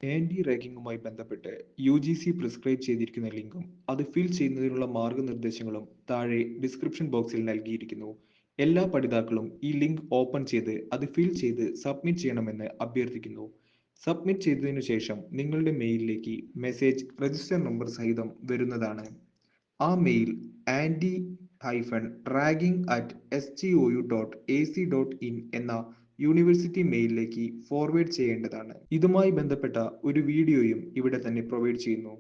Anti റാഗിംഗുമായി ബന്ധപ്പെട്ട് UGC prescribe ചെയ്തിരിക്കുന്ന ലിങ്കും അത് ഫിൽ ചെയ്യുന്നതിനുള്ള മാർഗനിർദ്ദേശങ്ങളും താഴെ ഡിസ്ക്രിപ്ഷൻ ബോക്സിൽ നൽകിയിരിക്കുന്നു. എല്ലാ പഠിതാക്കളും ഈ ലിങ്ക് ഓപ്പൺ ചെയ്ത് അത് ഫിൽ ചെയ്ത് സബ്മിറ്റ് ചെയ്യണമെന്ന് അഭ്യർത്ഥിക്കുന്നു. സബ്മിറ്റ് ചെയ്തതിനു ശേഷം നിങ്ങളുടെ മെയിലിലേക്ക് മെസ്സേജ് രജിസ്റ്റർ നമ്പർ സഹിതം വരുന്നതാണ്. ആ മെയിൽ anti-ragging@sgou.ac.in എന്ന യൂണിവേഴ്സിറ്റി മെയിലിലേക്ക് ഫോർവേഡ് ചെയ്യേണ്ടതാണ്. ഇതുമായി ബന്ധപ്പെട്ട ഒരു വീഡിയോയും ഇവിടെ തന്നെ പ്രൊവൈഡ് ചെയ്യുന്നു.